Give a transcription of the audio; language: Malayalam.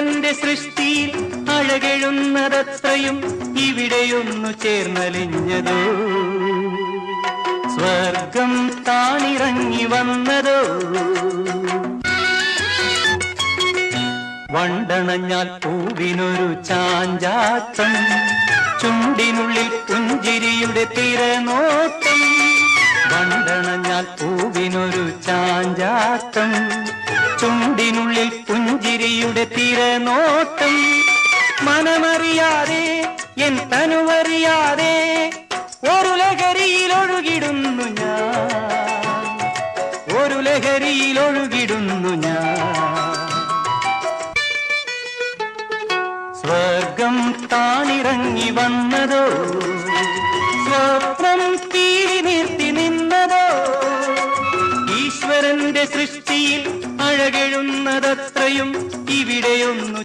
ഈശ്വരന്റെ സൃഷ്ടിയിൽ അഴകെഴുന്നതത്രയും ഇവിടെയൊന്നു ചേർന്നലിഞ്ഞതോ, സ്വർഗം താനിറങ്ങി വന്നതോ. വണ്ടണഞ്ഞാൽ പൂവിനൊരു ചാഞ്ചാട്ടം, ചുണ്ടിനുള്ളിൽ പുഞ്ചിരിയുടെ തിരനോട്ടം. വണ്ടണഞ്ഞാൽ പൂവിനൊരു ചാഞ്ചാട്ടം, ചുണ്ടിനുള്ളിൽ പുഞ്ചിരിയുടെ തിരനോട്ടം. മനമറിയാതെ എൻ തനുവറിയാതെ ഒരു ലഹരിയിലൊഴുകിടുന്നു ഞാൻ, ഒരു ലഹരിയിലൊഴുകിടുന്നു ഞാൻ. സ്വർഗം താനിറങ്ങി വന്നതോ, സ്വപ്നം തീരി നിർത്തി നിന്നതോ. ഈശ്വരന്റെ സൃഷ്ടിയിൽ അഴകെഴുന്നതത്രയും